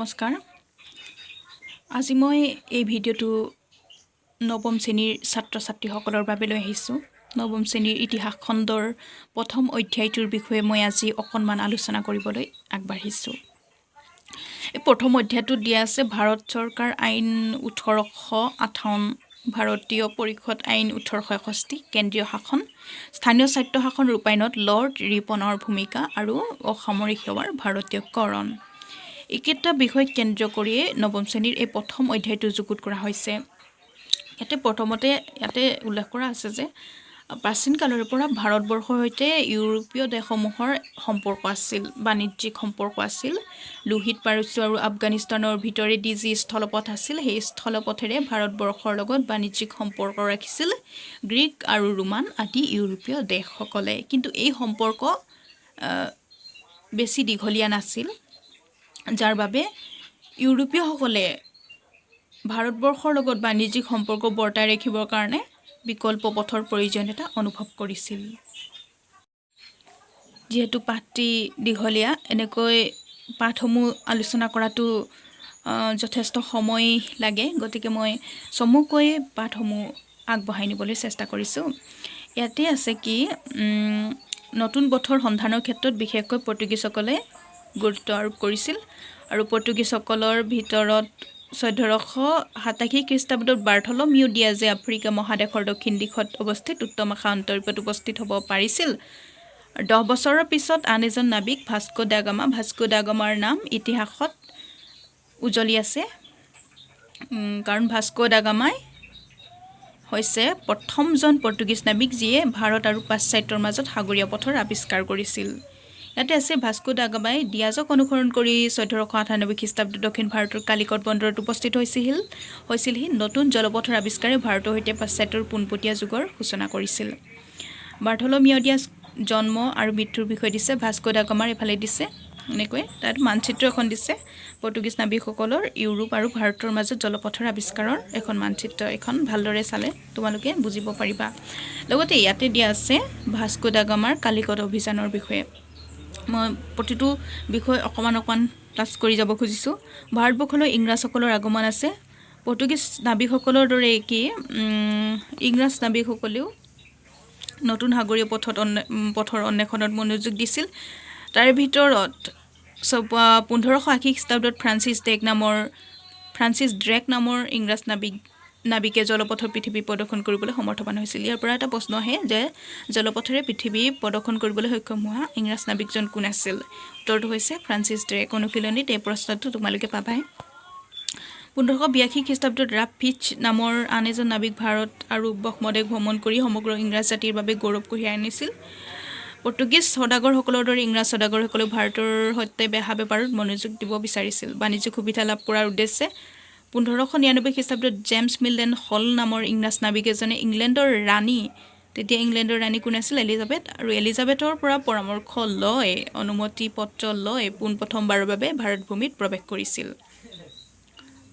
নমস্কাৰ আজি মই এই ভিডিঅ'টো নৱম শ্ৰেণীৰ ছাত্ৰ ছাত্ৰীসকলৰ বাবে লৈ আহিছোঁ নৱম শ্ৰেণীৰ ইতিহাস খণ্ডৰ প্ৰথম অধ্যায়টোৰ বিষয়ে মই আজি অকণমান আলোচনা কৰিবলৈ আগবাঢ়িছোঁ এই প্ৰথম অধ্যায়টোত দিয়া আছে ভাৰত চৰকাৰ আইন 1858 ভাৰতীয় পৰিষদ আইন 1861 কেন্দ্ৰীয় শাসন স্থানীয় স্বায়ত্ত শাসন ৰূপায়ণত লৰ্ড ৰিপনৰ ভূমিকা আৰু অসামৰিক সেৱাৰ ভাৰতীয়কৰণ এইকেইটা বিষয় কেন্দ্ৰ কৰিয়ে নৱম শ্ৰেণীৰ এই প্ৰথম অধ্যায়টো যুগুত কৰা হৈছে ইয়াতে প্ৰথমতে উল্লেখ কৰা আছে যে প্ৰাচীন কালৰ পৰা ভাৰতবৰ্ষৰ সৈতে ইউৰোপীয় দেশসমূহৰ সম্পৰ্ক আছিল বাণিজ্যিক সম্পৰ্ক আছিল লোহিত পাৰস্য আৰু আফগানিস্তানৰ ভিতৰেদি যি স্থলপথ আছিল সেই স্থলপথেৰে ভাৰতবৰ্ষৰ লগত বাণিজ্যিক সম্পৰ্ক ৰাখিছিল গ্ৰীক আৰু ৰোমান আদি ইউৰোপীয় দেশসকলে কিন্তু এই সম্পৰ্ক বেছি দীঘলীয়া নাছিল যাৰ বাবে ইউৰোপীয়সকলে ভাৰতবৰ্ষৰ লগত বাণিজ্যিক সম্পৰ্ক বৰ্তাই ৰাখিবৰ কাৰণে বিকল্প পথৰ প্ৰয়োজনীয়তা অনুভৱ কৰিছিল যেহেতু পাঠটি দীঘলীয়া এনেকৈ পাঠসমূহ আলোচনা কৰাটো যথেষ্ট সময় লাগে গতিকে মই চমুকৈ পাঠসমূহ আগবঢ়াই নিবলৈ চেষ্টা কৰিছোঁ ইয়াতে আছে কি নতুন পথৰ সন্ধানৰ ক্ষেত্ৰত বিশেষকৈ পৰ্তুগীজসকলে গুৰুত্ব আৰোপ কৰিছিল আৰু পৰ্তুগীজসকলৰ ভিতৰত 1487 খ্ৰীষ্টাব্দত বাৰ্থলমিউ ডিয়াজে আফ্ৰিকা মহাদেশৰ দক্ষিণ দিশত অৱস্থিত উত্তৰ শাখা অন্তৰ্গত উপস্থিত হ'ব পাৰিছিল 10 বছৰৰ পিছত আন এজন নাবিক ভাস্কো দা গামাৰ নাম ইতিহাসত উজ্জ্বলি আছে কাৰণ ভাস্কো দা গামাই হৈছে প্ৰথমজন পৰ্তুগীজ নাবিক যিয়ে ভাৰত আৰু পাশ্চাত্যৰ মাজত সাগৰীয় পথৰ আৱিষ্কাৰ কৰিছিল ইয়াতে আছে ভাস্কো দা গামাই ডিয়াজক অনুসৰণ কৰি 1498 খ্ৰীষ্টাব্দত দক্ষিণ ভাৰতৰ কালিকট বন্দৰত উপস্থিত হৈছিলহি নতুন জলপথৰ আৱিষ্কাৰে ভাৰতৰ সৈতে পাশ্চাত্যৰ পোনপটীয়া যুগৰ সূচনা কৰিছিল বাৰ্থলমিউ ডিয়াজ জন্ম আৰু মৃত্যুৰ বিষয় দিছে ভাস্কো দা গামাৰ এফালে দিছে এনেকৈ তাত মানচিত্ৰ এখন দিছে পৰ্তুগীজ নাবিকসকলৰ ইউৰোপ আৰু ভাৰতৰ মাজত জলপথৰ আৱিষ্কাৰৰ এখন মানচিত্ৰ এখন ভালদৰে চালে তোমালোকে বুজিব পাৰিবা লগতে ইয়াতে দিয়া আছে ভাস্কো দা গামাৰ কালিকট অভিযানৰ বিষয়ে মই প্ৰতিটো বিষয় অকমান টাচ কৰি যাব খুজিছোঁ ভাৰতবৰ্ষলৈ ইংৰাজসকলৰ আগমন আছে পৰ্তুগীজ নাবিকসকলৰ দৰে কি ইংৰাজ নাবিকসকলেও নতুন সাগৰীয় পথৰ অন্বেষণত মনোযোগ দিছিল তাৰে ভিতৰত 1580 খ্ৰীষ্টাব্দত ফ্ৰান্সিছ ড্ৰেক নামৰ ইংৰাজ নাবিকে জলপথৰ পৃথিৱী প্ৰদৰ্শন কৰিবলৈ সমৰ্থবান হৈছিল ইয়াৰ পৰা এটা প্ৰশ্ন আহে যে জলপথেৰে পৃথিৱী প্ৰদৰ্শন কৰিবলৈ সক্ষম হোৱা ইংৰাজ নাবিকজন কোন আছিল উত্তৰটো হৈছে ফ্ৰান্সিছ ড্ৰেক অনুশীলনীত এই প্ৰশ্নটো তোমালোকে পাবাই 1582 খ্ৰীষ্টাব্দত ৰাব ফিচ নামৰ আন এজন নাবিক ভাৰত আৰু উপমহাদেশ ভ্ৰমণ কৰি সমগ্ৰ ইংৰাজ জাতিৰ বাবে গৌৰৱ কঢ়িয়াই আনিছিল পৰ্তুগীজ সদাগৰসকলৰ দৰে ইংৰাজ সদাগৰসকলে ভাৰতৰ সৈতে বেহা বেপাৰত মনোযোগ দিব বিচাৰিছিল বাণিজ্যিক সুবিধা লাভ কৰাৰ উদ্দেশ্যে 1599 খ্ৰীষ্টাব্দত জেমছ মিল্ডেন হল নামৰ ইংৰাজ নাবিক এজনে ইংলেণ্ডৰ ৰাণী কোন আছিল এলিজাবেথ আৰু এলিজাবেথৰ পৰা পৰামৰ্শ লৈ অনুমতি পত্ৰ লৈ পোনপ্ৰথমবাৰৰ বাবে ভাৰত ভূমিত প্ৰৱেশ কৰিছিল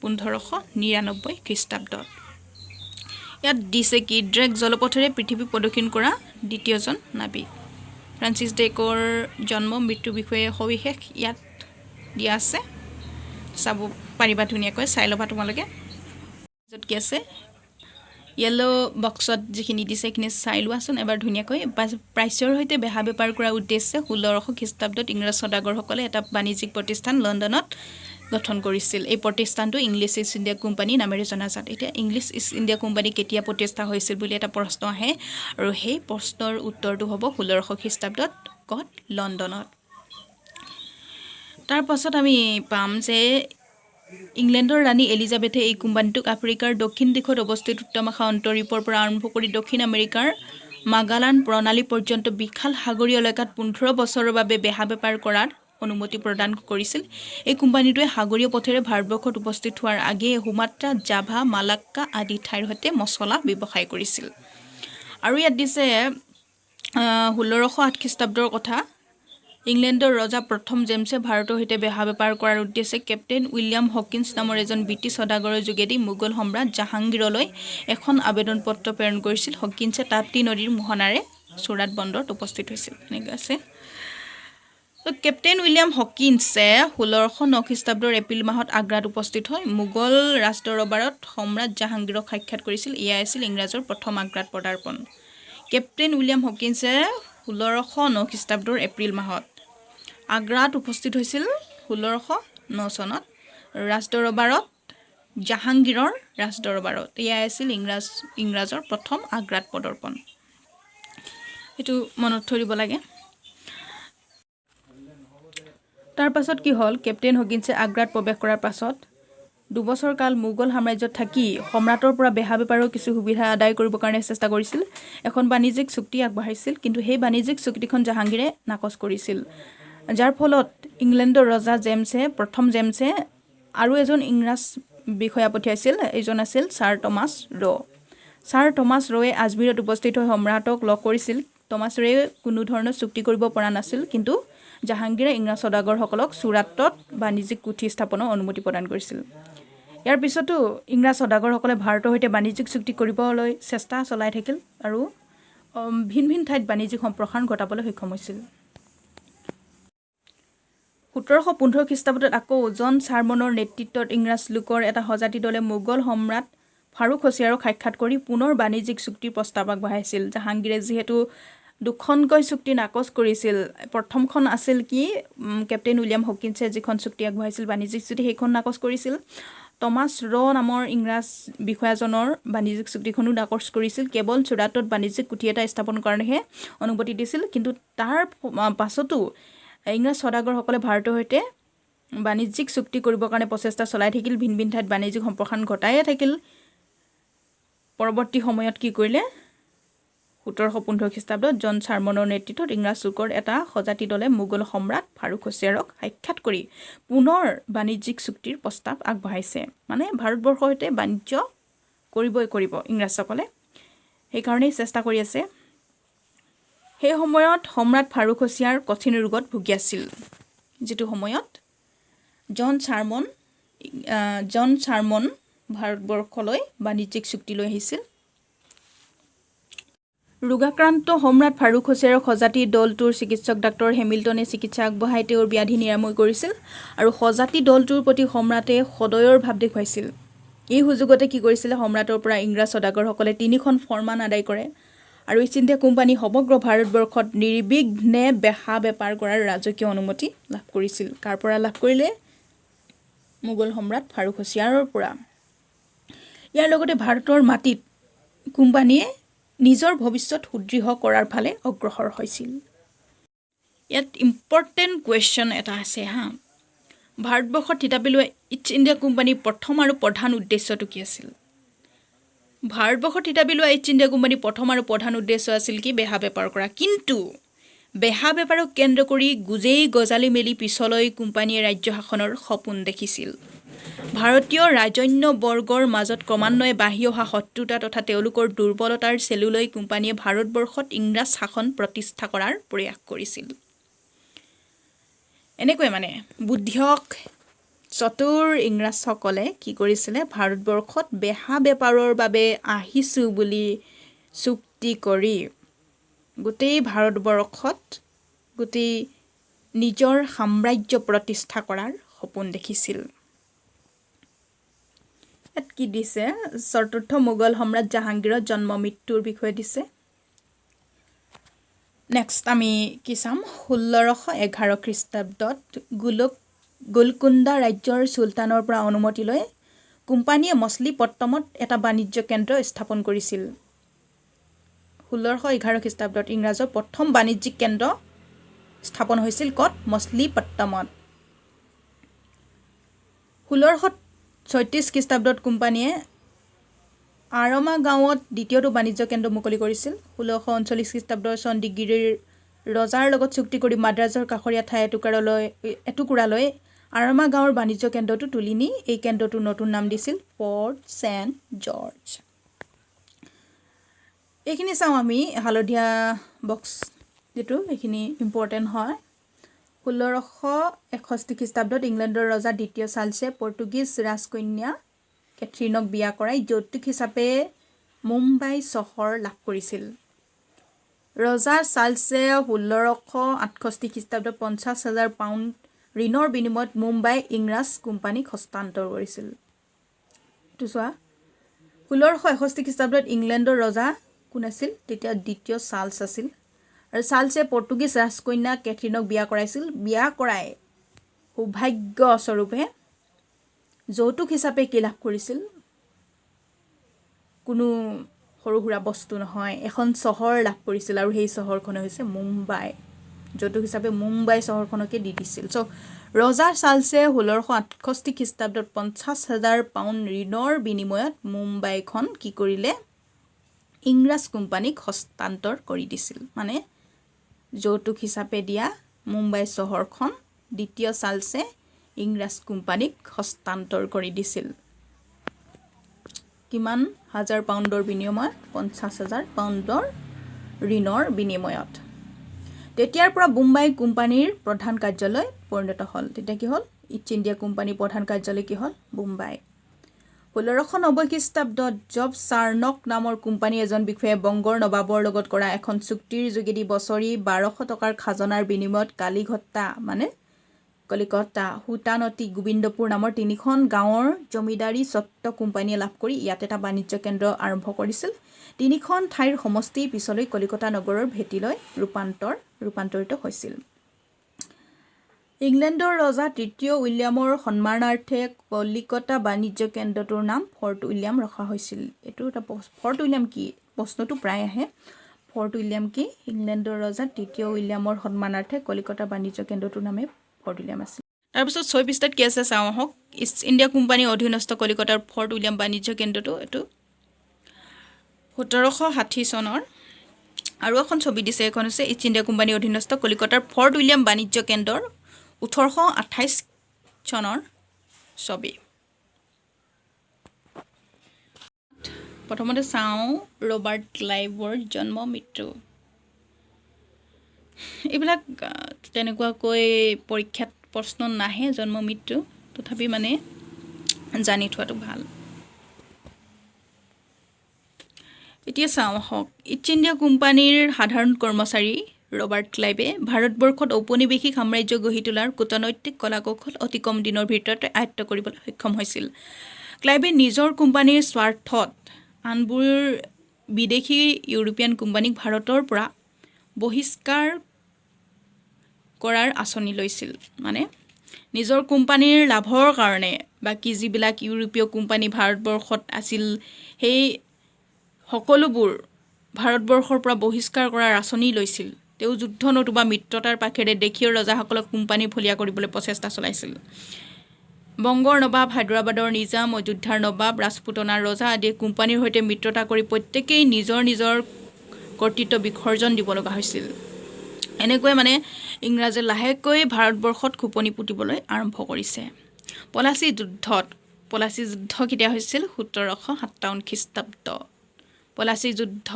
1599 খ্ৰীষ্টাব্দত ইয়াত দিছে কি ড্ৰেক জলপথেৰে পৃথিৱী প্ৰদক্ষিণ কৰা দ্বিতীয়জন নাবিক ফ্ৰান্সিছ ড্ৰেকৰ জন্ম মৃত্যুৰ বিষয়ে সবিশেষ ইয়াত দিয়া আছে চাব পাৰিবা ধুনীয়াকৈ চাই ল'বা তোমালোকে য'ত কি আছে য়েলো বক্সত যিখিনি দিছে সেইখিনি চাই লোৱাচোন এবাৰ ধুনীয়াকৈ প্ৰাচ্যৰ সৈতে বেহা বেপাৰ কৰাৰ উদ্দেশ্যে 1600 খ্ৰীষ্টাব্দত ইংৰাজ সদাগৰসকলে এটা বাণিজ্যিক প্ৰতিষ্ঠান লণ্ডনত গঠন কৰিছিল এই প্ৰতিষ্ঠানটো ইংলিছ ইষ্ট ইণ্ডিয়া কোম্পানী নামেৰে জনাজাত এতিয়া ইংলিছ ইষ্ট ইণ্ডিয়া কোম্পানী কেতিয়া প্ৰতিষ্ঠা হৈছিল বুলি এটা প্ৰশ্ন আহে আৰু সেই প্ৰশ্নৰ উত্তৰটো হ'ব 1600 খ্ৰীষ্টাব্দত ক'ত লণ্ডনত তাৰ পাছত আমি পাম যে ইংলেণ্ডৰ ৰাণী এলিজাবেথে এই কোম্পানীটোক আফ্ৰিকাৰ দক্ষিণ দিশত অৱস্থিত উত্তৰ শাখা অন্তৰীপৰ পৰা আৰম্ভ কৰি দক্ষিণ আমেৰিকাৰ মাগালান প্ৰণালী পৰ্যন্ত বিশাল সাগৰীয় এলেকাত 15 বছৰৰ বাবে বেহা বেপাৰ কৰাৰ অনুমতি প্ৰদান কৰিছিল এই কোম্পানীটোৱে সাগৰীয় পথেৰে ভাৰতবৰ্ষত উপস্থিত হোৱাৰ আগেয়ে সুমাত্ৰা জাভা মালাক্কা আদি ঠাইৰ সৈতে মছলা ব্যৱসায় কৰিছিল আৰু ইয়াত দিছে 1608 খ্ৰীষ্টাব্দৰ কথা ইংলেণ্ডৰ ৰজা প্ৰথম জেমছে ভাৰতৰ সৈতে বেহা বেপাৰ কৰাৰ উদ্দেশ্যে কেপ্টেইন উইলিয়াম হকিন্স নামৰ এজন ব্ৰিটিছ সদাগৰৰ যোগেদি মোগল সম্ৰাট জাহাংগীৰলৈ এখন আবেদন পত্ৰ প্ৰেৰণ কৰিছিল হকিন্সে তাপ্তি নদীৰ মোহনাৰে চুৰাট বন্দৰত উপস্থিত হৈছিল এনেকৈ আছে তো কেপ্টেইন উইলিয়াম হকিন্সে 1609 খ্ৰীষ্টাব্দৰ এপ্ৰিল মাহত আগ্ৰাত উপস্থিত হৈ মোগল ৰাজদৰবাৰত সম্ৰাট জাহাংগীৰক সাক্ষাৎ কৰিছিল। এয়াই আছিল ইংৰাজৰ প্ৰথম আগ্ৰাত পদাৰ্পণ। কেপ্টেইন উইলিয়াম হকিন্সে 1609 খ্ৰীষ্টাব্দৰ এপ্ৰিল মাহত আগ্ৰাত উপস্থিত হৈছিল 1609 চনত ৰাজদৰবাৰত, জাহাংগীৰৰ ৰাজদৰবাৰত। এয়াই আছিল ইংৰাজৰ প্ৰথম আগ্ৰাত পদাৰ্পণ। এইটো মনত থৈ দিব লাগে। তাৰ পাছত কি হ'ল, কেপ্টেইন হকিন্সে আগ্ৰাত প্ৰৱেশ কৰাৰ পাছত 2 বছৰ কাল মোগল সাম্ৰাজ্যত থাকি সম্ৰাটৰ পৰা বেহা বেপাৰৰ কিছু সুবিধা আদায় কৰিবৰ কাৰণে চেষ্টা কৰিছিল। এখন বাণিজ্যিক চুক্তি আগবঢ়াইছিল, কিন্তু সেই বাণিজ্যিক চুক্তিখন জাহাংগীৰে নাকচ কৰিছিল, যাৰ ফলত ইংলেণ্ডৰ ৰজা প্ৰথম জেমছে আৰু এজন ইংৰাজ বিষয়া পঠিয়াইছিল। এইজন আছিল ছাৰ টমাছ ৰ'। ছাৰ টমাছ ৰ'য়ে আজমিৰত উপস্থিত হৈ সম্ৰাটক লগ কৰিছিল। টমাছ ৰ'য়ে কোনো ধৰণৰ চুক্তি কৰিব পৰা নাছিল, কিন্তু জাহাংগীৰে ইংৰাজ সদাগৰসকলক চুৰাটত বাণিজ্যিক কুঠি স্থাপনৰ অনুমতি প্ৰদান কৰিছিল। ইয়াৰ পিছতো ইংৰাজ সদাগৰসকলে ভাৰতৰ সৈতে বাণিজ্যিক চুক্তি কৰিবলৈ চেষ্টা চলাই থাকিল আৰু ভিন ভিন ঠাইত বাণিজ্যিক সম্প্ৰসাৰণ ঘটাবলৈ সক্ষম হৈছিল। 1715 খ্ৰীষ্টাব্দত আকৌ জন চাৰ্মনৰ নেতৃত্বত ইংৰাজ লোকৰ এটা সজাতি দলে মোগল সম্ৰাট ফাৰুক হোছিয়াৰক সাক্ষাৎ কৰি পুনৰ বাণিজ্যিক চুক্তিৰ প্ৰস্তাৱ আগবঢ়াইছিল। জাহাংগীৰে যিহেতু 2খনকৈ চুক্তি নাকচ কৰিছিল, প্ৰথমখন আছিল কি, কেপ্টেইন উইলিয়াম হকিন্সে যিখন চুক্তি আগবঢ়াইছিল বাণিজ্যিক চুক্তি, সেইখন নাকচ কৰিছিল। টমাছ ৰ' নামৰ ইংৰাজ বিষয়াজনৰ বাণিজ্যিক চুক্তিখনো নাকচ কৰিছিল। কেৱল চুৰাটত বাণিজ্যিক কুঠি এটা স্থাপনৰ কাৰণেহে অনুমতি দিছিল। কিন্তু তাৰ পাছতো ইংৰাজ সদাগৰসকলে ভাৰতৰ সৈতে বাণিজ্যিক চুক্তি কৰিবৰ কাৰণে প্ৰচেষ্টা চলাই থাকিল, ভিন ভিন ঠাইত বাণিজ্যিক সম্প্ৰসাৰণ ঘটায়ে থাকিল। পৰৱৰ্তী সময়ত কি কৰিলে, 1715 খ্ৰীষ্টাব্দত জন চাৰ্মনৰ নেতৃত্বত ইংৰাজ লোকৰ এটা সজাতি দলে মোগল সম্ৰাট ফাৰুক হোছিয়াৰক সাক্ষাৎ কৰি পুনৰ বাণিজ্যিক চুক্তিৰ প্ৰস্তাৱ আগবঢ়াইছে। মানে ভাৰতবৰ্ষৰ সৈতে বাণিজ্য কৰিব ইংৰাজসকলে, সেইকাৰণেই চেষ্টা কৰি আছে। সেই সময়ত সম্ৰাট ফাৰুক হোছিয়াৰ কঠিন ৰোগত ভুগি আছিল, যিটো সময়ত জন চাৰ্মন ভাৰতবৰ্ষলৈ বাণিজ্যিক চুক্তি লৈ আহিছিল। ৰোগাক্ৰান্ত সম্ৰাট ফাৰুক হোছিয়াৰৰ সজাতি দলটোৰ চিকিৎসক ডাক্তৰ হেমিল্টনে চিকিৎসা আগবঢ়াই তেওঁৰ ব্যাধি নিৰাময় কৰিছিল আৰু সজাতি দলটোৰ প্ৰতি সম্ৰাটে সদয়ৰ ভাৱ দেখুৱাইছিল। এই সুযোগতে কি কৰিছিলে, সম্ৰাটৰ পৰা ইংৰাজ সদাগৰসকলে 3খন ফৰমান আদায় কৰে আৰু ইষ্ট ইণ্ডিয়া কোম্পানী সমগ্ৰ ভাৰতবৰ্ষত নিৰ্বিঘ্নে বেহা বেপাৰ কৰাৰ ৰাজকীয় অনুমতি লাভ কৰিছিল। কাৰ পৰা লাভ কৰিলে? মোগল সম্ৰাট ফাৰুক হোছিয়াৰৰ পৰা। ইয়াৰ লগতে ভাৰতৰ মাটিত কোম্পানীয়ে নিজৰ ভৱিষ্যত সুদৃঢ় কৰাৰ ফালে অগ্ৰসৰ হৈছিল। ইয়াত ইম্পৰ্টেণ্ট কুৱেশ্যন এটা আছে হা, ভাৰতবৰ্ষত থিতাপি লোৱা ইষ্ট ইণ্ডিয়া কোম্পানীৰ প্ৰথম আৰু প্ৰধান উদ্দেশ্যটো কি আছিল? ভাৰতবৰ্ষত থিতাপি লোৱা ইষ্ট ইণ্ডিয়া কোম্পানীৰ প্ৰথম আৰু প্ৰধান উদ্দেশ্য আছিল কি? বেহা বেপাৰ কৰা। কিন্তু বেহা বেপাৰক কেন্দ্ৰ কৰি গুজেই গজালি মেলি পিছলৈ কোম্পানীয়ে ৰাজ্য শাসনৰ সপোন দেখিছিল। ভাৰতীয় ৰাজন্য বৰ্গৰ মাজত ক্ৰমান্বয়ে বাঢ়ি অহা শত্ৰুতা তথা তেওঁলোকৰ দুৰ্বলতাৰ চেলুলৈ কোম্পানীয়ে ভাৰতবৰ্ষত ইংৰাজ শাসন প্ৰতিষ্ঠা কৰাৰ প্ৰয়াস কৰিছিল। এনেকৈ মানে বুদ্ধিয়ক চতুৰ ইংৰাজসকলে কি কৰিছিলে, ভাৰতবৰ্ষত বেহা বেপাৰৰ বাবে আহিছোঁ বুলি চুক্তি কৰি গোটেই ভাৰতবৰ্ষত গোটেই নিজৰ সাম্ৰাজ্য প্ৰতিষ্ঠা কৰাৰ সপোন দেখিছিল। ইয়াত কি দিছে, চতুৰ্থ মোগল সম্ৰাট জাহাংগীৰৰ জন্ম মৃত্যুৰ বিষয়ে দিছে। নেক্সট আমি কি চাম, 1611 খ্ৰীষ্টাব্দত গোলকুণ্ডা ৰাজ্যৰ চুলতানৰ পৰা অনুমতি লৈ কোম্পানীয়ে মছলিপট্টমত এটা বাণিজ্য কেন্দ্ৰ স্থাপন কৰিছিল। 1611 খ্ৰীষ্টাব্দত ইংৰাজৰ প্ৰথম বাণিজ্যিক কেন্দ্ৰ স্থাপন হৈছিল ক'ত? মছলিপট্টমত। 1636 খ্ৰীষ্টাব্দত কোম্পানীয়ে আৰমা গাঁৱত দ্বিতীয়টো বাণিজ্য কেন্দ্ৰ মুকলি কৰিছিল। 1639 খ্ৰীষ্টাব্দৰ চণ্ডীগিৰিৰ ৰজাৰ লগত চুক্তি কৰি মাদ্ৰাজৰ কাষৰীয়া ঠাই এটুকুৰালৈ আৰমা গাঁৱৰ বাণিজ্য কেন্দ্ৰটো তুলি নি এই কেন্দ্ৰটোৰ নতুন নাম দিছিল ফৰ্ট ছেণ্ট জৰ্জ। এইখিনি চাওঁ আমি, হালধীয়া বক্স যিটো, এইখিনি ইম্পৰ্টেণ্ট হয়। 1661 খ্ৰীষ্টাব্দত ইংলেণ্ডৰ ৰজা দ্বিতীয় চাৰ্লছে পৰ্তুগীজ ৰাজকন্যা কেথৰিনক বিয়া কৰাই যৌতুক হিচাপে মুম্বাই চহৰ লাভ কৰিছিল। ৰজা চাৰ্লছে 1668 খ্ৰীষ্টাব্দত 50,000 পাউণ্ড ঋণৰ বিনিময়ত মুম্বাই ইংৰাজ কোম্পানীক হস্তান্তৰ কৰিছিল। এইটো চোৱা 1661 খ্ৰীষ্টাব্দত ইংলেণ্ডৰ ৰজা কোন আছিল? তেতিয়া দ্বিতীয় চাৰ্লছ আছিল। আৰু চাৰ্লছে পৰ্তুগীজ ৰাজকন্যা কেথৰিনক বিয়া কৰাইছিল। বিয়া কৰাই সৌভাগ্যস্বৰূপে যৌতুক হিচাপে কি লাভ কৰিছিল? কোনো সৰু সুৰা বস্তু নহয়, এখন চহৰ লাভ কৰিছিল আৰু সেই চহৰখন হৈছে মুম্বাই। যৌতুক হিচাপে মুম্বাই চহৰখনকে দি দিছিল। চ' ৰজা চাৰ্লছে 1668 খ্ৰীষ্টাব্দত 50,000 পাউণ্ড ঋণৰ বিনিময়ত মুম্বাইখন কি কৰিলে? ইংৰাজ কোম্পানীক হস্তান্তৰ কৰি দিছিল। মানে যৌতুক হিচাপে দিয়া মুম্বাই চহৰখন দ্বিতীয় চাৰ্লছে ইংৰাজ কোম্পানীক হস্তান্তৰ কৰি দিছিল। কিমান হাজাৰ পাউণ্ডৰ বিনিময়ত? 50,000 পাউণ্ডৰ ঋণৰ বিনিময়ত। তেতিয়াৰ পৰা মুম্বাই কোম্পানীৰ প্ৰধান কাৰ্যালয় পৰিণত হ'ল। তেতিয়া কি হ'ল? ইষ্ট ইণ্ডিয়া কোম্পানীৰ প্ৰধান কাৰ্যালয় কি হ'ল? মুম্বাই। 1690 খ্ৰীষ্টাব্দত জব চাৰ্নক নামৰ কোম্পানীৰ এজন বিষয়াই বংগৰ নবাবৰ লগত কৰা এখন চুক্তিৰ যোগেদি বছৰি 1200 টকাৰ খাজনাৰ বিনিময়ত কালীঘট্টা মানে কলিকতা, সুতানতি, গোবিন্দপুৰ নামৰ 3খন গাঁৱৰ জমিদাৰী স্বত্ব কোম্পানীয়ে লাভ কৰি ইয়াত এটা বাণিজ্য কেন্দ্ৰ আৰম্ভ কৰিছিল। 3খন ঠাইৰ সমষ্টি পিছলৈ কলিকতা নগৰৰ ভেটিলৈ ৰূপান্তৰিত হৈছিল। ইংলেণ্ডৰ ৰজা তৃতীয় উইলিয়ামৰ সন্মানাৰ্থে কলিকতা বাণিজ্য কেন্দ্ৰটোৰ নাম ফৰ্ট উইলিয়াম ৰখা হৈছিল। এইটো এটা ফৰ্ট উইলিয়াম কি? প্ৰশ্নটো প্ৰায় আহে। ফৰ্ট উইলিয়াম কি? ইংলেণ্ডৰ ৰজা তৃতীয় উইলিয়ামৰ সন্মানাৰ্থে কলিকতা বাণিজ্য কেন্দ্ৰটোৰ নামে ফৰ্ট উইলিয়াম আছিল। তাৰপিছত 6 পৃষ্ঠাত কি আছে চাওঁ আহক। ইষ্ট ইণ্ডিয়া কোম্পানীৰ অধীনস্থ কলিকতাৰ ফৰ্ট উইলিয়াম বাণিজ্য কেন্দ্ৰটো এইটো 1760 চনৰ। আৰু এখন ছবি দিছে, এখন হৈছে ইষ্ট ইণ্ডিয়া কোম্পানীৰ অধীনস্থ কলিকতাৰ ফৰ্ট উইলিয়াম বাণিজ্য কেন্দ্ৰৰ 1828 চনৰ ছবি। প্ৰথমতে চাওঁ ৰবাৰ্ট ক্লাইভৰ জন্ম মৃত্যু। এইবিলাক তেনেকুৱাকৈ পৰীক্ষাত প্ৰশ্ন নাহে জন্ম মৃত্যু, তথাপি মানে জানি থোৱাটো ভাল। এতিয়া চাওঁ আহক। ইষ্ট ইণ্ডিয়া কোম্পানীৰ সাধাৰণ কৰ্মচাৰী ৰবাৰ্ট ক্লাইভে ভাৰতবৰ্ষত ঔপনিৱেশিক সাম্ৰাজ্য গঢ়ি তোলাৰ কূটনৈতিক কলাকৌশল অতি কম দিনৰ ভিতৰতে আয়ত্ত কৰিবলৈ সক্ষম হৈছিল। ক্লাইভে নিজৰ কোম্পানীৰ স্বাৰ্থত আনবোৰ বিদেশী ইউৰোপীয়ান কোম্পানীক ভাৰতৰ পৰা বহিষ্কাৰ কৰাৰ আঁচনি লৈছিল। মানে নিজৰ কোম্পানীৰ লাভৰ কাৰণে বাকী যিবিলাক ইউৰোপীয় কোম্পানী ভাৰতবৰ্ষত আছিল সেই সকলোবোৰ ভাৰতবৰ্ষৰ পৰা বহিষ্কাৰ কৰাৰ আঁচনি লৈছিল। তেওঁ যুদ্ধ নতুবা মিত্ৰতাৰ পাখেৰে দেশীয় ৰজাসকলক কোম্পানী ফলীয়া কৰিবলৈ প্ৰচেষ্টা চলাইছিল। বংগৰ নবাব, হায়দৰাবাদৰ নিজাম, অযোধ্যাৰ নবাব, ৰাজপুতনাৰ ৰজা আদি কোম্পানীৰ সৈতে মিত্ৰতা কৰি প্ৰত্যেকেই নিজৰ নিজৰ কৰ্তৃত্ব বিসৰ্জন দিব লগা হৈছিল। এনেকৈ মানে ইংৰাজে লাহেকৈ ভাৰতবৰ্ষত খোপনি পুতিবলৈ আৰম্ভ কৰিছে। পলাচী যুদ্ধ কেতিয়া হৈছিল? 1757 খ্ৰীষ্টাব্দ। পলাচী যুদ্ধ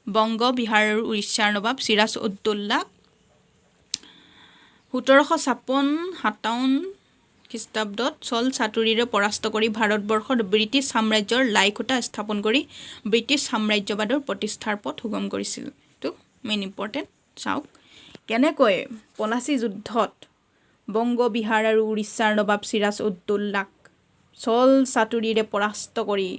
বংগ, বিহাৰ আৰু উৰিষ্যাৰ নবাব চিৰাজ উদ্দৌলাক 1756-57 খ্ৰীষ্টাব্দত চল চাতুৰীৰে পৰাস্ত কৰি ভাৰতবৰ্ষত ব্ৰিটিছ সাম্ৰাজ্যৰ লাইখুটা স্থাপন কৰি ব্ৰিটিছ সাম্ৰাজ্যবাদৰ প্ৰতিষ্ঠাৰ পথ সুগম কৰিছিল। এইটো মেইন ইম্পৰ্টেণ্ট। চাওক কেনেকৈ পলাচী যুদ্ধত বংগ, বিহাৰ আৰু উৰিষ্যাৰ নবাব চিৰাজ উদ্দৌলাক চল চাতুৰীৰে পৰাস্ত কৰি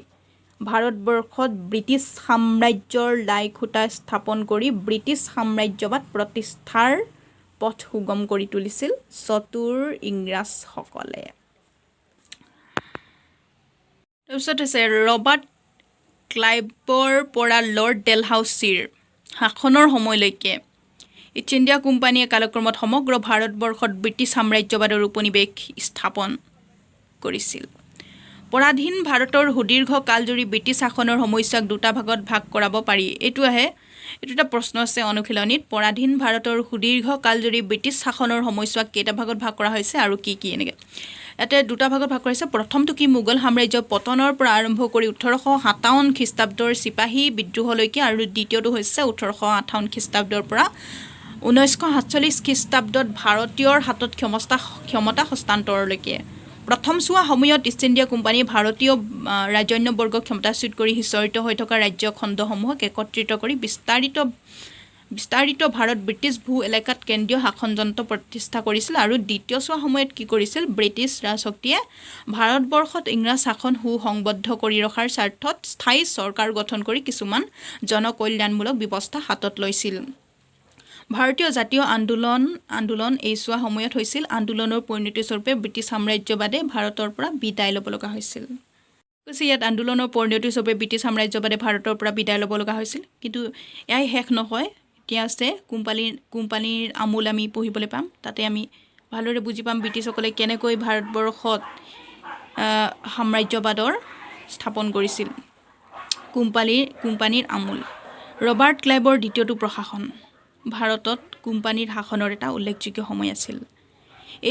ভাৰতবৰ্ষত ব্ৰিটিছ সাম্ৰাজ্যৰ লাইখুটা স্থাপন কৰি ব্ৰিটিছ সাম্ৰাজ্যবাদ প্ৰতিষ্ঠাৰ পথ সুগম কৰি তুলিছিল চতুৰ ইংৰাজসকলে। তাৰপিছত হৈছে ৰবাৰ্ট ক্লাইভৰ পৰা লৰ্ড ডেলহাউছিৰ শাসনৰ সময়লৈকে ইষ্ট ইণ্ডিয়া কোম্পানীয়ে কালক্ৰমত সমগ্ৰ ভাৰতবৰ্ষত ব্ৰিটিছ সাম্ৰাজ্যবাদৰ উপনিৱেশ স্থাপন কৰিছিল। পৰাধীন ভাৰতৰ সুদীৰ্ঘ কালজুৰি ব্ৰিটিছ শাসনৰ সময়ছোৱাক দুটা ভাগত ভাগ কৰাব পাৰি। এইটো এটা প্ৰশ্ন আছে অনুশীলনীত। পৰাধীন ভাৰতৰ সুদীৰ্ঘ কালজুৰি ব্ৰিটিছ শাসনৰ সময়ছোৱাক কেইটা ভাগত ভাগ কৰা হৈছে আৰু কি এনেকৈ ইয়াতে দুটা ভাগত ভাগ কৰা হৈছে। প্ৰথমটো কি মোগল সাম্ৰাজ্যৰ পতনৰ পৰা আৰম্ভ কৰি 1857 খ্ৰীষ্টাব্দৰ চিপাহী বিদ্ৰোহলৈকে, আৰু দ্বিতীয়টো হৈছে 1858 খ্ৰীষ্টাব্দৰ পৰা 1947 খ্ৰীষ্টাব্দত ভাৰতীয়ৰ হাতত ক্ষমতা হস্তান্তৰলৈকে। প্ৰথমছোৱা সময়ত ইষ্ট ইণ্ডিয়া কোম্পানীয়ে ভাৰতীয় ৰাজন্যবৰ্গ ক্ষমতাচ্যুত কৰি সিঁচৰিত হৈ থকা ৰাজ্য খণ্ডসমূহক একত্ৰিত কৰি বিস্তাৰিত ভাৰত ব্ৰিটিছ ভূ এলেকাত কেন্দ্ৰীয় শাসনযন্ত্ৰ প্ৰতিষ্ঠা কৰিছিল আৰু দ্বিতীয়ছোৱা সময়ত কি কৰিছিল ব্ৰিটিছ ৰাজশক্তিয়ে ভাৰতবৰ্ষত ইংৰাজ শাসন সুসংবদ্ধ কৰি ৰখাৰ স্বাৰ্থত স্থায়ী চৰকাৰ গঠন কৰি কিছুমান জনকল্যাণমূলক ব্যৱস্থা হাতত লৈছিল ভাৰতীয় জাতীয় আন্দোলন এইছোৱা সময়ত হৈছিল আন্দোলনৰ পৰিণতিস্বৰূপে ব্ৰিটিছ সাম্ৰাজ্যবাদে ভাৰতৰ পৰা বিদায় ল'ব লগা হৈছিল কৈছে ইয়াত আন্দোলনৰ পৰিণতিস্বৰূপে ব্ৰিটিছ সাম্ৰাজ্যবাদে ভাৰতৰ পৰা বিদায় ল'ব লগা হৈছিল কিন্তু এয়াই শেষ নহয় এতিয়া আছে কোম্পানীৰ আমূল আমি পঢ়িবলৈ পাম তাতে আমি ভালদৰে বুজি পাম ব্ৰিটিছসকলে কেনেকৈ ভাৰতবৰ্ষত সাম্ৰাজ্যবাদৰ স্থাপন কৰিছিল কোম্পানীৰ আমূল ৰবাৰ্ট ক্লাইভৰ দ্বিতীয়টো প্ৰশাসন ভাৰতত কোম্পানীৰ শাসনৰ এটা উল্লেখযোগ্য সময় আছিল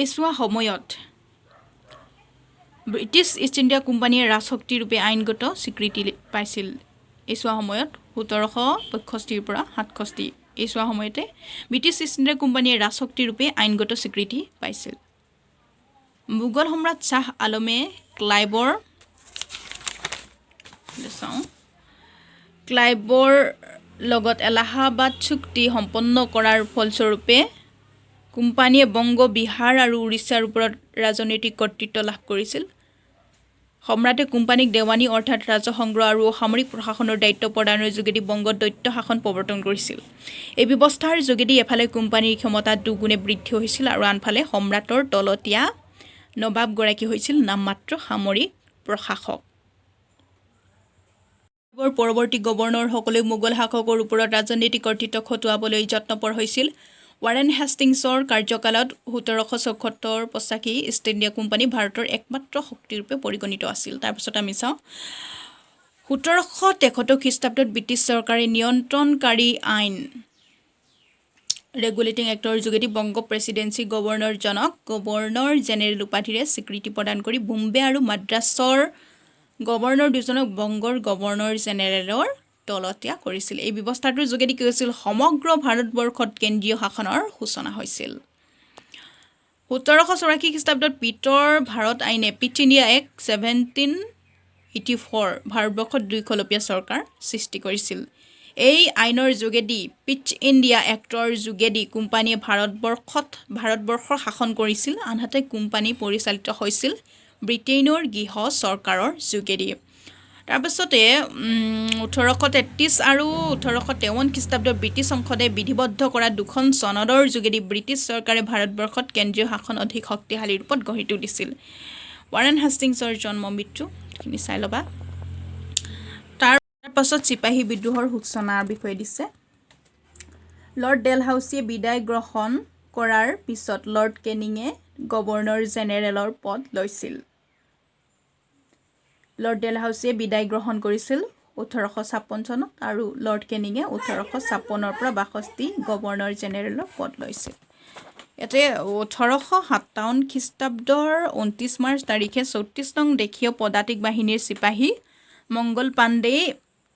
এইছোৱা সময়ত ব্ৰিটিছ ইষ্ট ইণ্ডিয়া কোম্পানীয়ে ৰাজশক্তিৰ ৰূপে আইনগত স্বীকৃতি পাইছিল এইছোৱা সময়ত 1765 পৰা 67 এইছোৱা সময়তে ব্ৰিটিছ ইষ্ট ইণ্ডিয়া কোম্পানীয়ে ৰাজশক্তিৰ ৰূপে আইনগত স্বীকৃতি পাইছিল মোগল সম্ৰাট শ্বাহ আলমে ক্লাইভৰ লগত এলাহাবাদ চুক্তি সম্পন্ন কৰাৰ ফলস্বৰূপে কোম্পানীয়ে বংগ বিহাৰ আৰু উৰিষ্যাৰ ওপৰত ৰাজনৈতিক কৰ্তৃত্ব লাভ কৰিছিল সম্ৰাটে কোম্পানীক দেৱানী অৰ্থাৎ ৰাজহ সংগ্ৰহ আৰু সামৰিক প্ৰশাসনৰ দায়িত্ব প্ৰদানৰ যোগেদি বংগত দ্বৈত শাসন প্ৰৱৰ্তন কৰিছিল এই ব্যৱস্থাৰ যোগেদি এফালে কোম্পানীৰ ক্ষমতা দুগুণে বৃদ্ধি হৈছিল আৰু আনফালে সম্ৰাটৰ তলতীয়া নবাবগৰাকী হৈছিল নামমাত্ৰ সামৰিক প্ৰশাসক পৰৱৰ্তী গভৰ্ণৰসকলে মোগল শাসকৰ ওপৰত ৰাজনৈতিক কৰ্তৃত্ব খটুৱাবলৈ যত্নপৰ হৈছিল ৱাৰেন হেষ্টিংছৰ কাৰ্যকালত 1774 পছাকি ইষ্ট ইণ্ডিয়া কোম্পানী ভাৰতৰ একমাত্ৰ শক্তিৰূপে পৰিগণিত আছিল তাৰপিছত আমি চাওঁ 1773 খ্ৰীষ্টাব্দত ব্ৰিটিছ চৰকাৰে নিয়ন্ত্ৰণকাৰী আইন ৰেগুলেটিং এক্টৰ যোগেদি বংগ প্ৰেচিডেন্সি গভৰ্ণৰজনক গভৰ্ণৰ জেনেৰেল উপাধিৰে স্বীকৃতি প্ৰদান কৰি বোম্বে আৰু মাদ্ৰাছৰ গভৰ্ণৰ দুজনক বংগৰ গভৰ্ণৰ জেনেৰেলৰ তলতীয়া কৰিছিল এই ব্যৱস্থাটোৰ যোগেদি কি হৈছিল সমগ্ৰ ভাৰতবৰ্ষত কেন্দ্ৰীয় শাসনৰ সূচনা হৈছিল 1784 খ্ৰীষ্টাব্দত পিটৰ ভাৰত আইনে পিট ইণ্ডিয়া এক্ট 1784 ভাৰতবৰ্ষত দুইখলপীয়া চৰকাৰ সৃষ্টি কৰিছিল এই আইনৰ যোগেদি পিট ইণ্ডিয়া এক্টৰ যোগেদি কোম্পানীয়ে ভাৰতবৰ্ষৰ শাসন কৰিছিল আনহাতে কোম্পানী পৰিচালিত হৈছিল ব্ৰিটেইনৰ গৃহ চৰকাৰৰ যোগেদি তাৰপিছতে 1833 আৰু 1853 খ্ৰীষ্টাব্দত ব্ৰিটিছ সংসদে বিধিবদ্ধ কৰা দুখন চনদৰ যোগেদি ব্ৰিটিছ চৰকাৰে ভাৰতবৰ্ষত কেন্দ্ৰীয় শাসন অধিক শক্তিশালী ৰূপত গঢ়ি তুলিছিল ৱাৰেন হেষ্টিংছৰ জন্ম মৃত্যুখিনি চাই ল'বা তাৰ পাছত চিপাহী বিদ্ৰোহৰ সূচনাৰ বিষয়ে দিছে লৰ্ড ডেলহাউছিয়ে বিদায় গ্ৰহণ কৰাৰ পিছত লৰ্ড কেনিঙে গভৰ্ণৰ জেনেৰেলৰ পদ লৈছিল লৰ্ড ডেলহাউছিয়ে বিদায় গ্ৰহণ কৰিছিল 1856 চনত আৰু লৰ্ড কেনিঙে 1856 পৰা 62 গভৰ্ণৰ জেনেৰেলৰ পদ লৈছিল ইয়াতে 1857 খ্ৰীষ্টাব্দৰ 29 মাৰ্চ তাৰিখে 34 নং দেশীয় পদাতিক বাহিনীৰ চিপাহী মংগল পাণ্ডে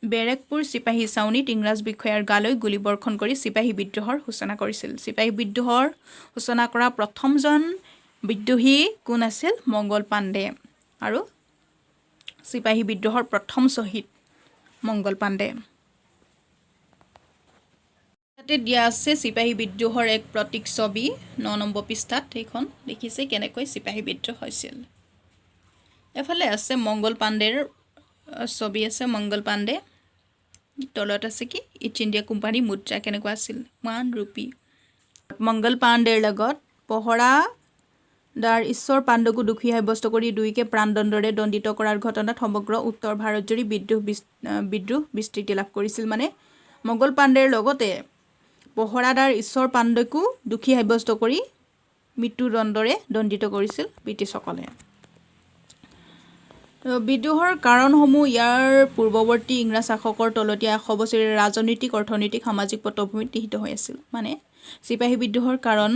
বেৰেকপুৰ চিপাহী ছাউনীত ইংৰাজ বিষয়াৰ গালৈ গুলীবৰ্ষণ কৰি চিপাহী বিদ্ৰোহৰ সূচনা কৰিছিল চিপাহী বিদ্ৰোহৰ সূচনা কৰা প্ৰথমজন বিদ্ৰোহী কোন আছিল মংগল পাণ্ডে আৰু চিপাহী বিদ্ৰোহৰ প্ৰথম শ্বহীদ মংগল পাণ্ডে ইয়াতে দিয়া আছে চিপাহী বিদ্ৰোহৰ এক প্ৰতীক ছবি 9 নম্বৰ পৃষ্ঠাত এইখন দেখিছে কেনেকৈ চিপাহী বিদ্ৰোহ হৈছিল এফালে আছে মংগল পাণ্ডেৰ ছবি আছে মংগল পাণ্ডে তলত আছে কি ইষ্ট ইণ্ডিয়া কোম্পানী মুদ্ৰা কেনেকুৱা আছিল 1 ৰূপী মংগল পাণ্ডেৰ লগত পহৰাদাৰ ঈশ্বৰ পাণ্ডকো দুখী সাব্যস্ত কৰি দুইকে প্ৰাণদণ্ডৰে দণ্ডিত কৰাৰ ঘটনাত সমগ্ৰ উত্তৰ ভাৰত জুৰি বিদ্ৰোহ বিস্তৃতি লাভ কৰিছিল মানে মংগল পাণ্ডেৰ লগতে পহৰাদাৰ ঈশ্বৰ পাণ্ডকো দুখী সাব্যস্ত কৰি মৃত্যুদণ্ডৰে দণ্ডিত কৰিছিল ব্ৰিটিছসকলে বিদ্ৰোহৰ কাৰণসমূহ ইয়াৰ পূৰ্বৱৰ্তী ইংৰাজ শাসকৰ তলতীয়া 100 বছৰীয়া ৰাজনৈতিক অৰ্থনৈতিক সামাজিক পটভূমিত নিহিত হৈ আছিল মানে চিপাহী বিদ্ৰোহৰ কাৰণ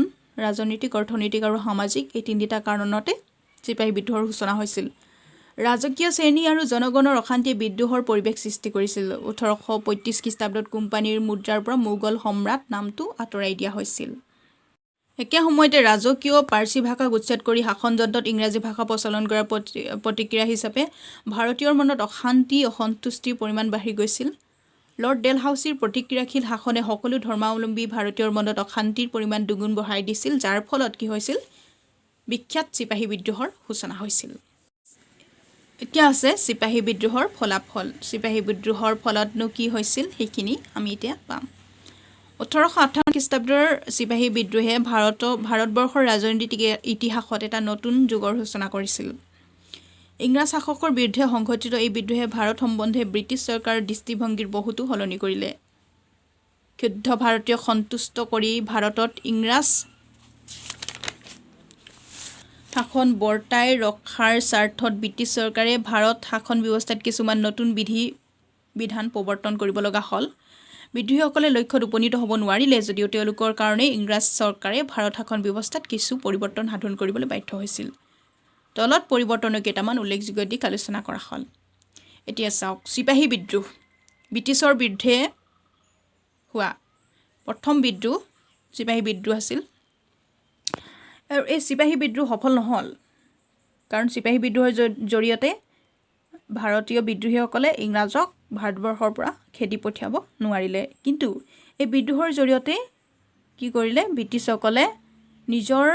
ৰাজনৈতিক অৰ্থনৈতিক আৰু সামাজিক এই তিনিটা কাৰণতে চিপাহী বিদ্ৰোহৰ সূচনা হৈছিল ৰাজকীয় শ্ৰেণী আৰু জনগণৰ অশান্তিয়ে বিদ্ৰোহৰ পৰিৱেশ সৃষ্টি কৰিছিল 1835 খ্ৰীষ্টাব্দত কোম্পানীৰ মুদ্ৰাৰ পৰা মোগল সম্ৰাট নামটো আঁতৰাই দিয়া হৈছিল একে সময়তে ৰাজকীয় পাৰ্চী ভাষাক উচ্ছেদ কৰি শাসনযন্ত্ৰত ইংৰাজী ভাষা প্ৰচলন কৰাৰ প্ৰতিক্ৰিয়া হিচাপে ভাৰতীয়ৰ মনত অশান্তি অসন্তুষ্টিৰ পৰিমাণ বাঢ়ি গৈছিল। লৰ্ড ডেলহাউছিৰ প্ৰতিক্ৰিয়াশীল শাসনে সকলো ধৰ্মাৱলম্বী ভাৰতীয়ৰ মনত অশান্তিৰ পৰিমাণ দুগুণ বঢ়াই দিছিল, যাৰ ফলত কি হৈছিল, বিখ্যাত চিপাহী বিদ্ৰোহৰ সূচনা হৈছিল। এতিয়া আছে চিপাহী বিদ্ৰোহৰ ফলাফল। চিপাহী বিদ্ৰোহৰ ফলতনো কি হৈছিল সেইখিনি আমি এতিয়া পাম। 1858 খ্ৰীষ্টাব্দৰ চিপাহী বিদ্ৰোহে ভাৰতবৰ্ষৰ ৰাজনৈতিক ইতিহাসত এটা নতুন যুগৰ সূচনা কৰিছিল। ইংৰাজ শাসকৰ বিৰুদ্ধে সংঘটিত এই বিদ্ৰোহে ভাৰত সম্বন্ধে ব্ৰিটিছ চৰকাৰৰ দৃষ্টিভংগীৰ বহুতো সলনি কৰিলে। ক্ষুব্ধ ভাৰতীয়ক সন্তুষ্ট কৰি ভাৰতত ইংৰাজ শাসন বৰ্তাই ৰখাৰ স্বাৰ্থত ব্ৰিটিছ চৰকাৰে ভাৰত শাসন ব্যৱস্থাত কিছুমান নতুন বিধান প্ৰৱৰ্তন কৰিব লগা হ'ল। বিদ্ৰোহীসকলে লক্ষ্যত উপনীত হ'ব নোৱাৰিলে যদিও তেওঁলোকৰ কাৰণে ইংৰাজ চৰকাৰে ভাৰত শাসন ব্যৱস্থাত কিছু পৰিৱৰ্তন সাধন কৰিবলৈ বাধ্য হৈছিল। তলত পৰিৱৰ্তনৰ কেইটামান উল্লেখযোগ্য দিশ আলোচনা কৰা হ'ল। এতিয়া চাওক, চিপাহী বিদ্ৰোহ ব্ৰিটিছৰ বিৰুদ্ধে হোৱা প্ৰথম বিদ্ৰোহ চিপাহী বিদ্ৰোহ আছিল। আৰু এই চিপাহী বিদ্ৰোহ সফল নহ'ল, কাৰণ চিপাহী বিদ্ৰোহৰ জৰিয়তে ভাৰতীয় বিদ্ৰোহীসকলে ইংৰাজক ভাৰতবৰ্ষৰ পৰা খেদি পঠিয়াব নোৱাৰিলে। কিন্তু এই বিদ্ৰোহৰ জৰিয়তে কি কৰিলে, ব্ৰিটিছসকলে নিজৰ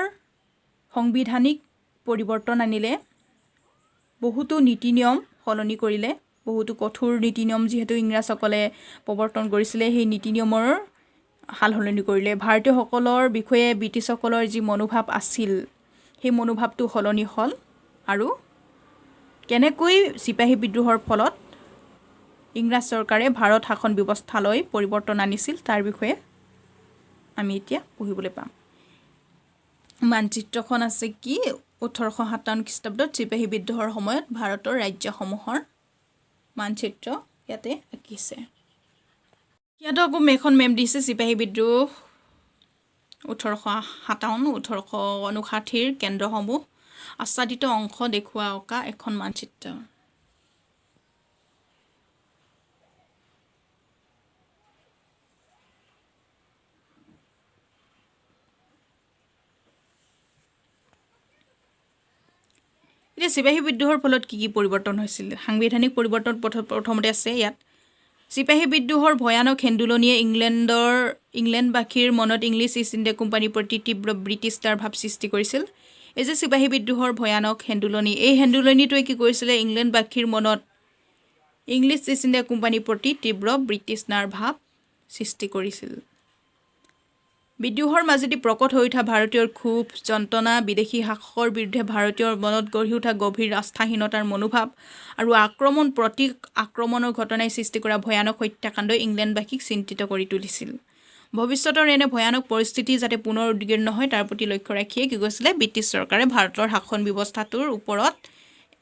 সাংবিধানিক পৰিৱৰ্তন আনিলে, বহুতো নীতি নিয়ম সলনি কৰিলে। বহুতো কঠোৰ নীতি নিয়ম যিহেতু ইংৰাজসকলে প্ৰৱৰ্তন কৰিছিলে, সেই নীতি নিয়মৰ সাল সলনি কৰিলে। ভাৰতীয়সকলৰ বিষয়ে ব্ৰিটিছসকলৰ যি মনোভাৱ আছিল, সেই মনোভাৱটো সলনি হ'ল। আৰু কেনেকৈ চিপাহী বিদ্ৰোহৰ ফলত ইংৰাজ চৰকাৰে ভাৰত শাসন ব্যৱস্থালৈ পৰিৱৰ্তন আনিছিল তাৰ বিষয়ে আমি এতিয়া পঢ়িবলৈ পাম। মানচিত্ৰখন আছে কি, 1857 খ্ৰীষ্টাব্দত চিপাহী বিদ্ৰোহৰ সময়ত ভাৰতৰ ৰাজ্যসমূহৰ মানচিত্ৰ ইয়াতে আঁকিছে। ইয়াতো আকৌ এখন মেপ দিছে চিপাহী বিদ্ৰোহ 1857, 1859 কেন্দ্ৰসমূহ আচ্ছাদিত অংশ দেখুওৱা অঁকা এখন মানচিত্ৰ। এতিয়া চিপাহী বিদ্ৰোহৰ ফলত কি পৰিৱৰ্তন হৈছিল? সাংবিধানিক পৰিৱৰ্তন প্ৰথমতে আছে ইয়াত। চিপাহী বিদ্ৰোহৰ ভয়ানক হেন্দুলনিয়ে ইংলেণ্ডবাসীৰ মনত ইংলিছ ইষ্ট ইণ্ডিয়া কোম্পানীৰ প্ৰতি তীব্ৰ ব্ৰিটিছতাৰ ভাৱ সৃষ্টি কৰিছিল। এই যে চিপাহী বিদ্ৰোহৰ ভয়ানক হেন্দুলনি, এই হেন্দুলনিটোৱে কি কৰিছিলে, ইংলেণ্ডবাসীৰ মনত ইংলিছ ইষ্ট ইণ্ডিয়া কোম্পানীৰ প্ৰতি তীব্ৰ ব্ৰিটিছতাৰ ভাৱ সৃষ্টি কৰিছিল। বিদ্ৰোহৰ মাজেদি প্ৰকট হৈ উঠা ভাৰতীয়ৰ ক্ষোভ যন্ত্ৰণা, বিদেশী শাসকৰ বিৰুদ্ধে ভাৰতীয়ৰ মনত গঢ়ি উঠা গভীৰ আস্থাহীনতাৰ মনোভাৱ আৰু প্ৰতি আক্ৰমণৰ ঘটনাই সৃষ্টি কৰা ভয়ানক হত্যাকাণ্ডই ইংলেণ্ডবাসীক চিন্তিত কৰি তুলিছিল। ভৱিষ্যতৰ এনে ভয়ানক পৰিস্থিতি যাতে পুনৰ উদ্গীৰ্ণ হয় তাৰ প্ৰতি লক্ষ্য ৰাখিয়ে কি কৈছিলে, ব্ৰিটিছ চৰকাৰে ভাৰতৰ শাসন ব্যৱস্থাটোৰ ওপৰত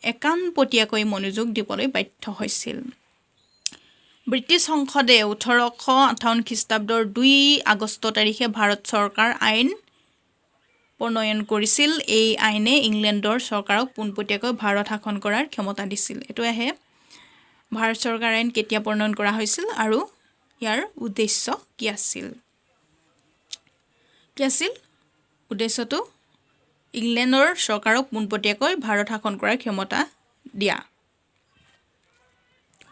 একাণপতীয়াকৈ মনোযোগ দিবলৈ বাধ্য হৈছিল। ব্ৰিটিছ সংসদে 1858 খ্ৰীষ্টাব্দৰ 2 আগষ্ট তাৰিখে ভাৰত চৰকাৰ আইন প্ৰণয়ন কৰিছিল। এই আইনে ইংলেণ্ডৰ চৰকাৰক পোনপটীয়াকৈ ভাৰত শাসন কৰাৰ ক্ষমতা দিছিল। এইটো আহে ভাৰত চৰকাৰ আইন কেতিয়া প্ৰণয়ন কৰা হৈছিল আৰু ইয়াৰ উদ্দেশ্য কি আছিল? উদ্দেশ্যটো ইংলেণ্ডৰ চৰকাৰক পোনপটীয়াকৈ ভাৰত শাসন কৰাৰ ক্ষমতা দিয়া।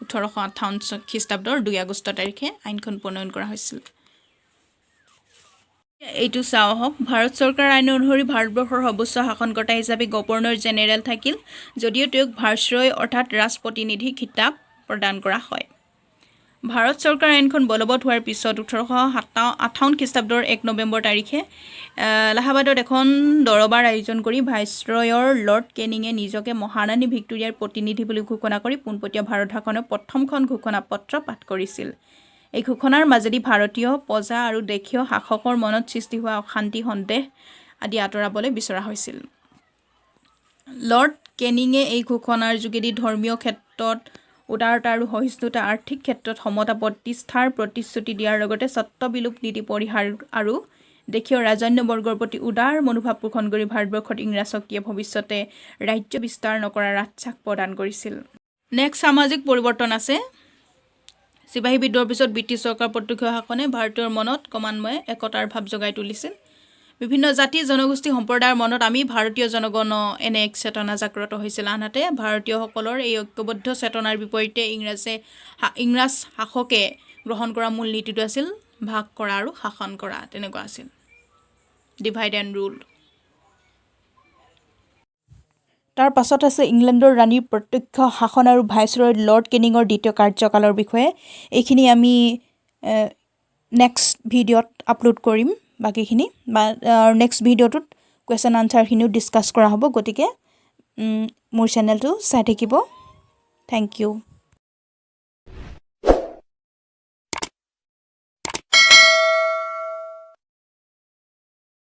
1858 খ্ৰীষ্টাব্দৰ 2 আগষ্ট তাৰিখে আইনখন প্ৰণয়ন কৰা হৈছিল। এইটো চাওঁ আহক, ভাৰত চৰকাৰ আইন অনুসৰি ভাৰতবৰ্ষৰ সৰ্বোচ্চ শাসনকৰ্তা হিচাপে গভৰ্ণৰ জেনেৰেল থাকিল, যদিও তেওঁক ভাইচৰয় অৰ্থাৎ ৰাজপ্ৰতিনিধি খিতাপ প্ৰদান কৰা হয়। ভাৰত চৰকাৰ আইনখন বলবৎ হোৱাৰ পিছত 1858 খ্ৰীষ্টাব্দৰ 1 নৱেম্বৰ তাৰিখে এলাহাবাদত এখন দৰবাৰ আয়োজন কৰি ভাইচৰয়ৰ লৰ্ড কেনিঙে নিজকে মহাৰাণী ভিক্টোৰিয়াৰ প্ৰতিনিধি বুলি ঘোষণা কৰি পোনপটীয়া ভাৰত শাসনৰ প্ৰথমখন ঘোষণাপত্ৰ পাঠ কৰিছিল। এই ঘোষণাৰ মাজেদি ভাৰতীয় প্ৰজা আৰু দেশীয় শাসকৰ মনত সৃষ্টি হোৱা অশান্তি সন্দেহ আদি আঁতৰাবলৈ বিচৰা হৈছিল। লৰ্ড কেনিঙে এই ঘোষণাৰ যোগেদি ধৰ্মীয় ক্ষেত্ৰত উদাৰতা আৰু সহিষ্ণুতা, আৰ্থিক ক্ষেত্ৰত সমতা প্ৰতিষ্ঠাৰ প্ৰতিশ্ৰুতি দিয়াৰ লগতে স্বত্ববিলোপ নীতি পৰিহাৰ আৰু দেশীয় ৰাজন্যবৰ্গৰ প্ৰতি উদাৰ মনোভাৱ পোষণ কৰি ভাৰতবৰ্ষত ইংৰাজ শক্তিয়ে ভৱিষ্যতে ৰাজ্য বিস্তাৰ নকৰাৰ আশ্বাস প্ৰদান কৰিছিল। নেক্সট সামাজিক পৰিৱৰ্তন আছে। চিপাহী বিদ্ৰোহৰ পিছত ব্ৰিটিছ চৰকাৰ প্ৰত্যক্ষ শাসনে ভাৰতীয়ৰ মনত ক্ৰমান্বয়ে একতাৰ ভাৱ জগাই তুলিছিল। বিভিন্ন জাতি জনগোষ্ঠী সম্প্ৰদায়ৰ মনত আমি ভাৰতীয় জনগণ এনে এক চেতনা জাগ্ৰত হৈছিল। আনহাতে ভাৰতীয়সকলৰ এই ঐক্যবদ্ধ চেতনাৰ বিপৰীতে ইংৰাজ শাসকে গ্ৰহণ কৰা মূল নীতিটো আছিল ভাগ কৰা আৰু শাসন কৰা, তেনেকুৱা আছিল, ডিভাইড এণ্ড ৰুল। তাৰ পাছত আছে ইংলেণ্ডৰ ৰাণীৰ প্ৰত্যক্ষ শাসন আৰু ভাইচৰয় লৰ্ড কেনিঙৰ দ্বিতীয় কাৰ্যকালৰ বিষয়ে। এইখিনি আমি নেক্সট ভিডিঅ'ত আপলোড কৰিম বাকীখিনি, বা নেক্সট ভিডিঅ'টোত কুৱেশ্যন আনচাৰখিনিও ডিছকাছ কৰা হ'ব। গতিকে মোৰ চেনেলটো চাই থাকিব। Thank U.